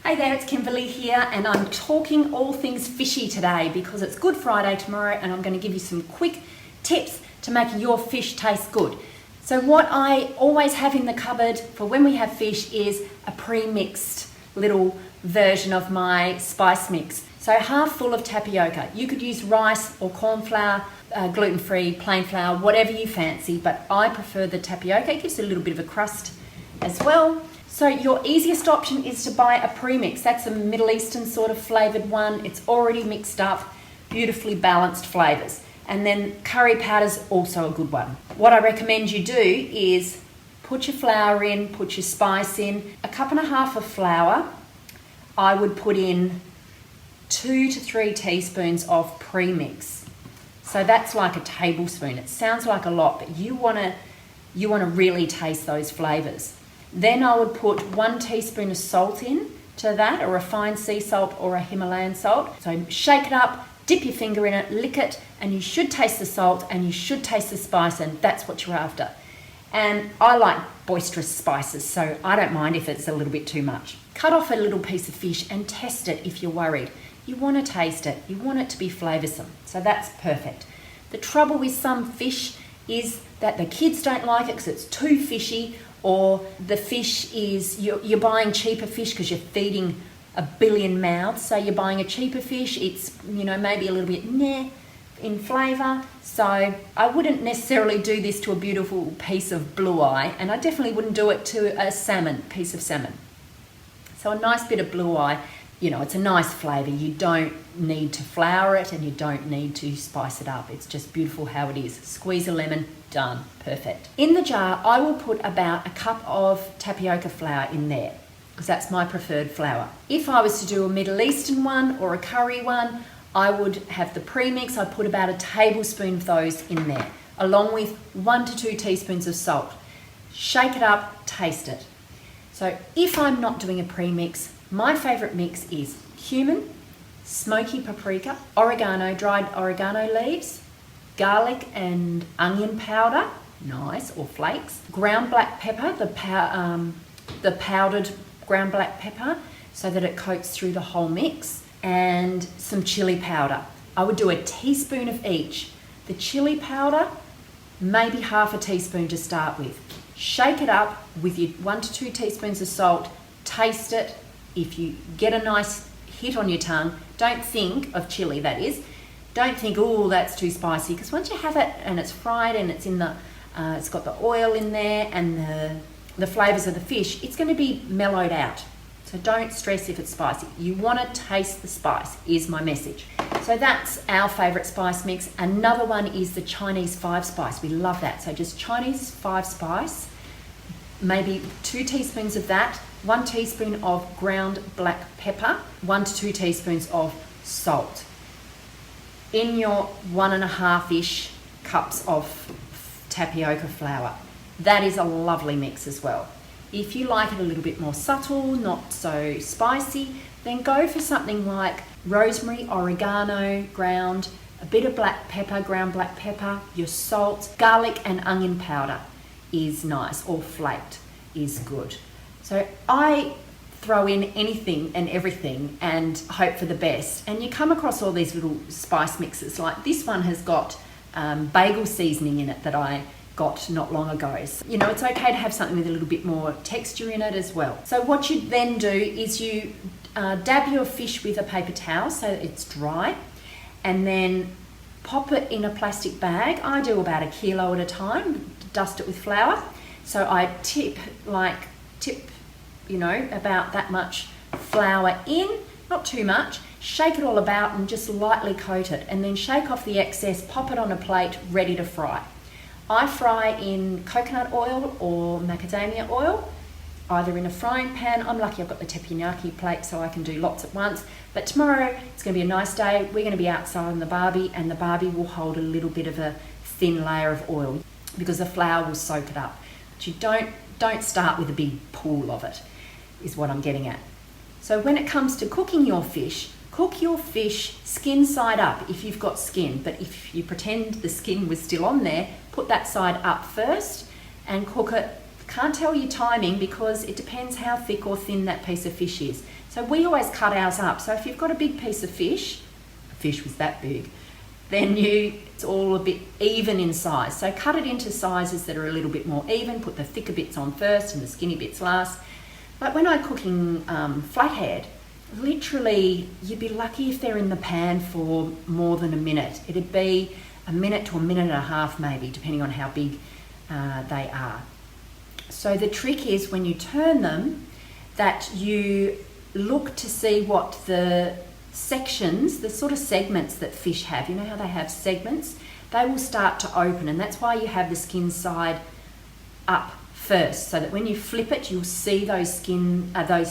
Hey there, it's Kimberly here, and I'm talking all things fishy today because it's Good Friday tomorrow and I'm going to give you some quick tips to make your fish taste good. So what I always have in the cupboard for when we have fish is a pre-mixed little version of my spice mix. So half full of tapioca. You could use rice or corn flour, gluten-free, plain flour, whatever you fancy, but I prefer the tapioca. It gives it a little bit of a crust as well. So your easiest option is to buy a premix. That's a Middle Eastern sort of flavoured one. It's already mixed up, beautifully balanced flavours. And then curry powder's also a good one. What I recommend you do is put your flour in, put your spice in. A cup and a half of flour, I would put in 2 to 3 teaspoons of premix. So that's like a tablespoon. It sounds like a lot, but you want to really taste those flavours. Then I would put 1 teaspoon of salt in to that, a refined sea salt or a Himalayan salt. So shake it up, dip your finger in it, lick it, and you should taste the salt and you should taste the spice, and that's what you're after. And I like boisterous spices, so I don't mind if it's a little bit too much. Cut off a little piece of fish and test it if you're worried. You want to taste it, you want it to be flavoursome, so that's perfect. The trouble with some fish is that the kids don't like it because it's too fishy, or the fish is, you're buying cheaper fish because you're feeding a billion mouths, so you're buying a cheaper fish, it's maybe a little bit in flavour. So I wouldn't necessarily do this to a beautiful piece of blue eye, and I definitely wouldn't do it to a piece of salmon. So a nice bit of blue eye, it's a nice flavour. You don't need to flour it and you don't need to spice it up. It's just beautiful how it is. Squeeze a lemon, done, perfect. In the jar, I will put about a cup of tapioca flour in there because that's my preferred flour. If I was to do a Middle Eastern one or a curry one, I would have the premix. I'd put about a tablespoon of those in there, along with 1 to 2 teaspoons of salt. Shake it up, taste it. So if I'm not doing a premix, my favourite mix is cumin, smoky paprika, oregano, dried oregano leaves, garlic and onion powder, nice, or flakes, ground black pepper, the powdered ground black pepper, so that it coats through the whole mix, and some chili powder. I would do a teaspoon of each. The chili powder, maybe half a teaspoon to start with. Shake it up with your 1 to 2 teaspoons of salt, taste it. If you get a nice hit on your tongue, don't think of chili, that is. Don't think, oh, that's too spicy, because once you have it and it's fried and it's it's got the oil in there and the flavours of the fish, it's going to be mellowed out. So don't stress if it's spicy. You want to taste the spice, is my message. So that's our favourite spice mix. Another one is the Chinese 5 spice. We love that. So just Chinese 5 spice, maybe 2 teaspoons of that, 1 teaspoon of ground black pepper, 1 to 2 teaspoons of salt. In your 1.5-ish cups of tapioca flour. That is a lovely mix as well. If you like it a little bit more subtle, not so spicy, then go for something like rosemary, oregano, ground, a bit of black pepper, ground black pepper, your salt, garlic and onion powder is nice, or flaked is good. So I throw in anything and everything and hope for the best. And you come across all these little spice mixes, like this one has got bagel seasoning in it that I got not long ago. So, it's okay to have something with a little bit more texture in it as well. So what you then do is you dab your fish with a paper towel so that it's dry, and then pop it in a plastic bag. I do about 1 kilo at a time, dust it with flour. So I tip about that much flour in, not too much, shake it all about and just lightly coat it, and then shake off the excess, pop it on a plate, ready to fry. I fry in coconut oil or macadamia oil, either in a frying pan. I'm lucky I've got the teppanyaki plate so I can do lots at once, but tomorrow it's going to be a nice day. We're going to be outside on the barbie, and the barbie will hold a little bit of a thin layer of oil because the flour will soak it up. But you don't start with a big pool of it, is what I'm getting at. So when it comes to cooking your fish, cook your fish skin side up if you've got skin, but if you pretend the skin was still on there, put that side up first and cook it. Can't tell you timing because it depends how thick or thin that piece of fish is. So we always cut ours up. So if you've got a big piece of fish, a fish was that big, then it's all a bit even in size. So cut it into sizes that are a little bit more even, put the thicker bits on first and the skinny bits last. But when I'm cooking flathead, literally you'd be lucky if they're in the pan for more than a minute. It'd be a minute to a minute and a half maybe, depending on how big they are. So the trick is when you turn them, that you look to see what the sections, the sort of segments that fish have, you know how they have segments, they will start to open, and that's why you have the skin side up first, so that when you flip it, you'll see those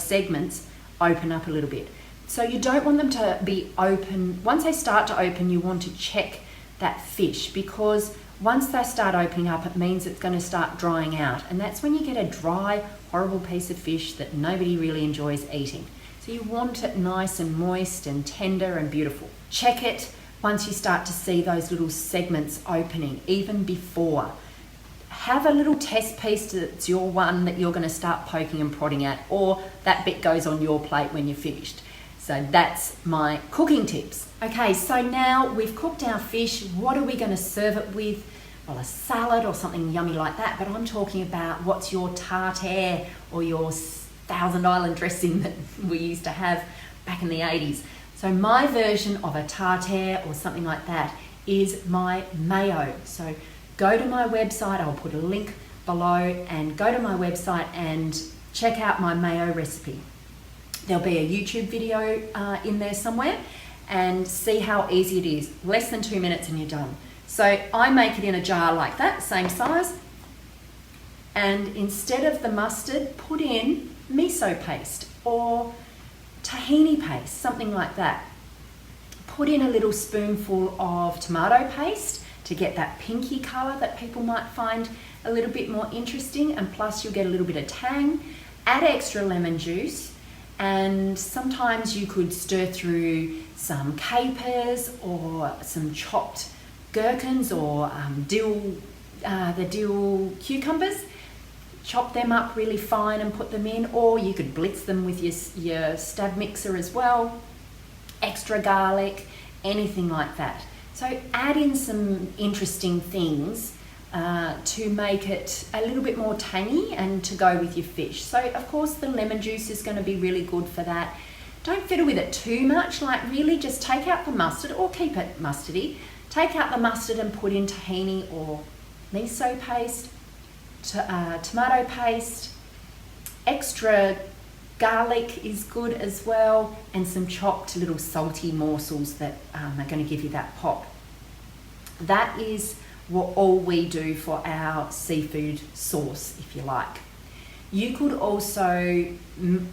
segments open up a little bit. So you don't want them to be open. Once they start to open, you want to check that fish, because once they start opening up, it means it's going to start drying out, and that's when you get a dry, horrible piece of fish that nobody really enjoys eating. So you want it nice and moist and tender and beautiful. Check it once you start to see those little segments opening, even before. Have a little test piece that's your one that you're going to start poking and prodding at, or that bit goes on your plate when you're finished. So that's my cooking tips. Okay, so now we've cooked our fish. What are we going to serve it with? Well, a salad or something yummy like that, but I'm talking about what's your tartare or your Thousand Island dressing that we used to have back in the 80s. So my version of a tartare or something like that is my mayo. So go to my website, I'll put a link below, and go to my website and check out my mayo recipe. There'll be a YouTube video in there somewhere, and see how easy it is. Less than 2 minutes and you're done. So I make it in a jar like that, same size, and instead of the mustard, put in miso paste or tahini paste, something like that. Put in a little spoonful of tomato paste to get that pinky colour that people might find a little bit more interesting, and plus you'll get a little bit of tang. Add extra lemon juice, and sometimes you could stir through some capers or some chopped gherkins or the dill cucumbers. Chop them up really fine and put them in, or you could blitz them with your stab mixer as well. Extra garlic, anything like that. So add in some interesting things to make it a little bit more tangy and to go with your fish. So of course the lemon juice is going to be really good for that. Don't fiddle with it too much, like really just take out the mustard, or keep it mustardy. Take out the mustard and put in tahini or miso paste, tomato paste, extra garlic is good as well, and some chopped little salty morsels that are going to give you that pop. That is what all we do for our seafood sauce, if you like. You could also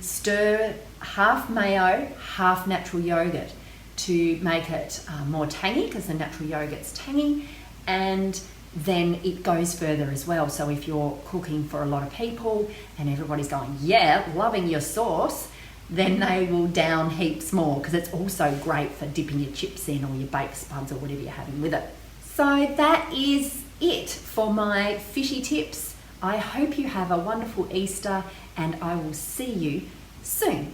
stir half mayo, half natural yogurt to make it more tangy, because the natural yogurt's tangy, and then it goes further as well. So if you're cooking for a lot of people and everybody's going, yeah, loving your sauce, then they will down heaps more, because it's also great for dipping your chips in or your baked spuds or whatever you're having with it. So that is it for my fishy tips. I hope you have a wonderful Easter, and I will see you soon.